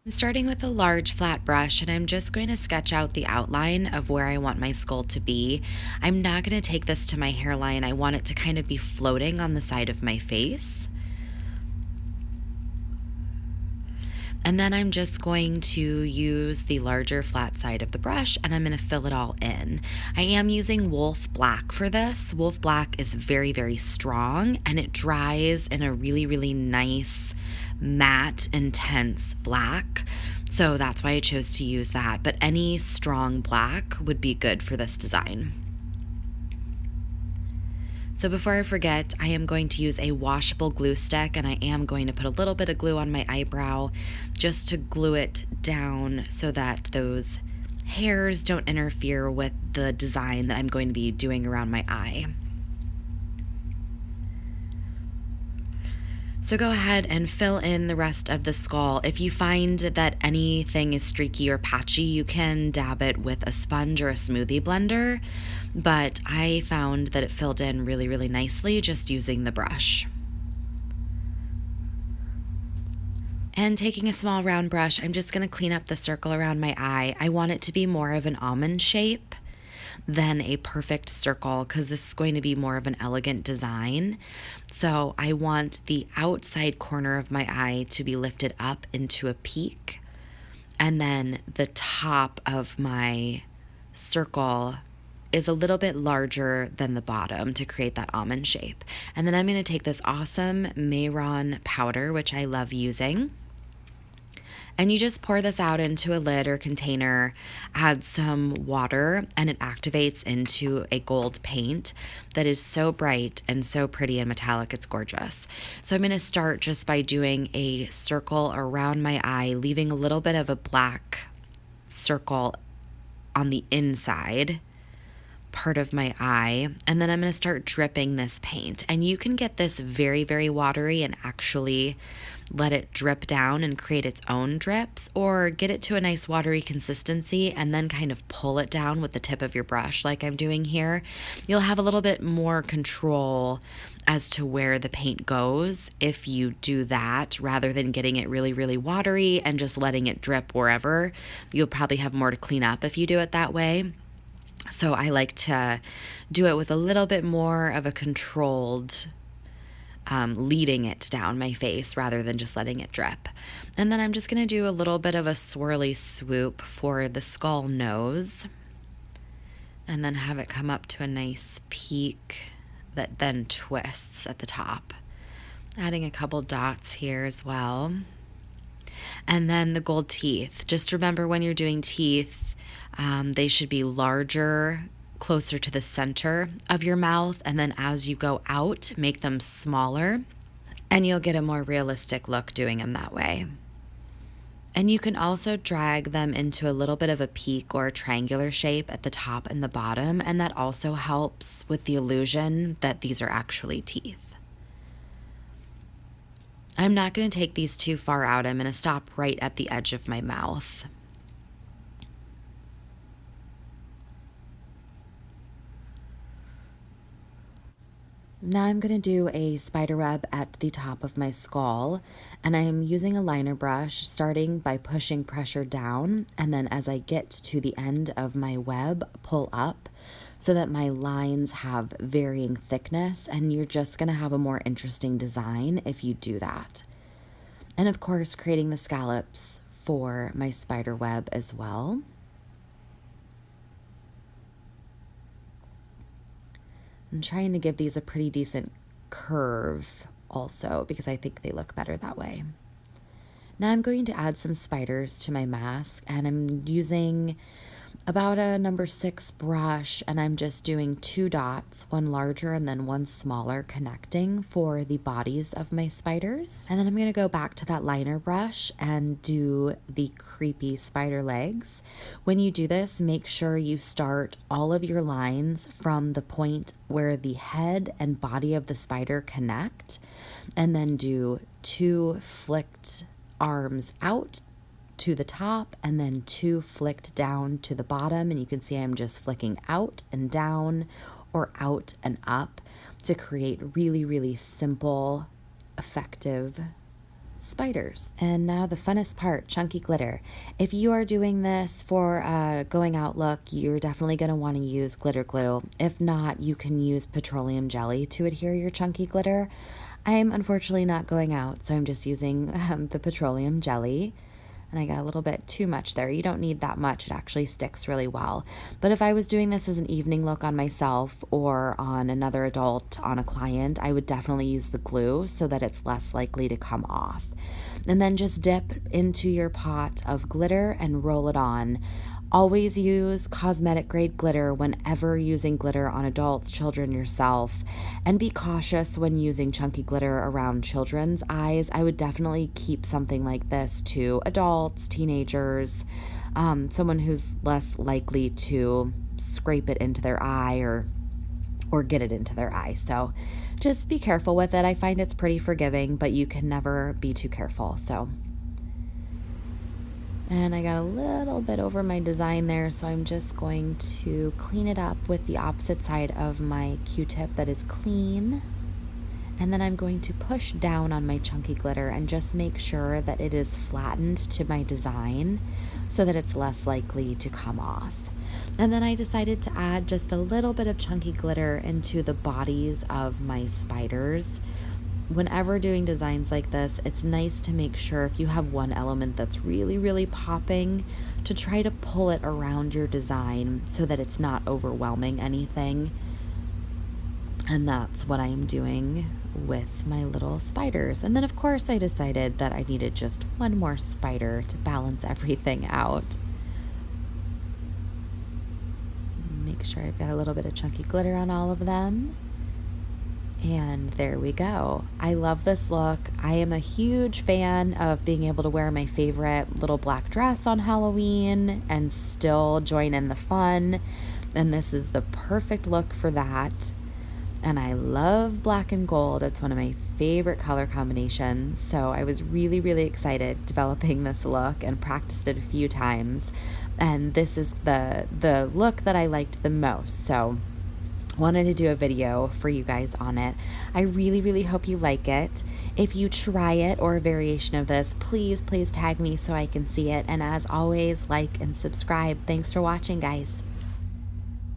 I'm starting with a large flat brush and I'm just going to sketch out the outline of where I want my skull to be. I'm not going to take this to my hairline. I want it to kind of be floating on the side of my face. And then I'm just going to use the larger flat side of the brush and I'm going to fill it all in. I am using Wolf Black for this. Wolf Black is very, very strong and it dries in a really, really nice, matte, intense black. So that's why I chose to use that. But any strong black would be good for this design. So before I forget, I am going to use a washable glue stick and I am going to put a little bit of glue on my eyebrow just to glue it down so that those hairs don't interfere with the design that I'm going to be doing around my eye. So go ahead and fill in the rest of the skull. If you find that anything is streaky or patchy, you can dab it with a sponge or a smoothie blender, but I found that it filled in really, really nicely just using the brush. And taking a small round brush, I'm just going to clean up the circle around my eye. I want it to be more of an almond shape than a perfect circle because this is going to be more of an elegant design. So I want the outside corner of my eye to be lifted up into a peak, and then the top of my circle is a little bit larger than the bottom to create that almond shape. And then I'm going to take this awesome Mayron powder, which I love using. And you just pour this out into a lid or container, add some water, and it activates into a gold paint that is so bright and so pretty and metallic, it's gorgeous. So I'm going to start just by doing a circle around my eye, leaving a little bit of a black circle on the inside part of my eye, and then I'm going to start dripping this paint. And you can get this very, very watery and actually let it drip down and create its own drips, or get it to a nice watery consistency and then kind of pull it down with the tip of your brush like I'm doing here. You'll have a little bit more control as to where the paint goes if you do that rather than getting it really, really watery and just letting it drip wherever. You'll probably have more to clean up if you do it that way. So I like to do it with a little bit more of a controlled leading it down my face rather than just letting it drip. And then I'm just going to do a little bit of a swirly swoop for the skull nose and then have it come up to a nice peak that then twists at the top. Adding a couple dots here as well. And then the gold teeth. Just remember when you're doing teeth, they should be larger, closer to the center of your mouth, and then as you go out, make them smaller, and you'll get a more realistic look doing them that way. And you can also drag them into a little bit of a peak or a triangular shape at the top and the bottom, and that also helps with the illusion that these are actually teeth. I'm not going to take these too far out. I'm going to stop right at the edge of my mouth. Now I'm going to do a spider web at the top of my skull, and I'm using a liner brush, starting by pushing pressure down, and then as I get to the end of my web, pull up so that my lines have varying thickness, and you're just going to have a more interesting design if you do that. And of course, creating the scallops for my spider web as well. I'm trying to give these a pretty decent curve also because I think they look better that way. Now I'm going to add some spiders to my mask, and I'm using about a number 6 brush, and I'm just doing 2 dots, one larger and then one smaller, connecting for the bodies of my spiders. And then I'm going to go back to that liner brush and do the creepy spider legs. When you do this, make sure you start all of your lines from the point where the head and body of the spider connect, and then do 2 flicked arms out to the top and then 2 flicked down to the bottom, and you can see I'm just flicking out and down or out and up to create really, really simple, effective spiders. And now the funnest part, chunky glitter. If you are doing this for a going out look, you're definitely going to want to use glitter glue. If not, you can use petroleum jelly to adhere your chunky glitter. I'm unfortunately not going out, so I'm just using the petroleum jelly. And I got a little bit too much there. You don't need that much. It actually sticks really well. But if I was doing this as an evening look on myself or on another adult, on a client, I would definitely use the glue so that it's less likely to come off. And then just dip into your pot of glitter and roll it on. Always use cosmetic grade glitter whenever using glitter on adults, children, yourself, and be cautious when using chunky glitter around children's eyes. I would definitely keep something like this to adults, teenagers, someone who's less likely to scrape it into their eye or get it into their eye. So just be careful with it. I find it's pretty forgiving, but you can never be too careful. And I got a little bit over my design there, so I'm just going to clean it up with the opposite side of my Q-tip that is clean. And then I'm going to push down on my chunky glitter and just make sure that it is flattened to my design so that it's less likely to come off. And then I decided to add just a little bit of chunky glitter into the bodies of my spiders. Whenever doing designs like this, it's nice to make sure if you have one element that's really, really popping, to try to pull it around your design so that it's not overwhelming anything. And that's what I am doing with my little spiders. And then of course I decided that I needed just one more spider to balance everything out. Make sure I've got a little bit of chunky glitter on all of them. And there we go. I love this look. I am a huge fan of being able to wear my favorite little black dress on Halloween and still join in the fun. And this is the perfect look for that. And I love black and gold. It's one of my favorite color combinations. So I was really, really excited developing this look and practiced it a few times. And this is the look that I liked the most. So wanted to do a video for you guys on it. I really, really hope you like it. If you try it or a variation of this, please tag me so I can see it. And as always, like and subscribe. Thanks for watching, guys.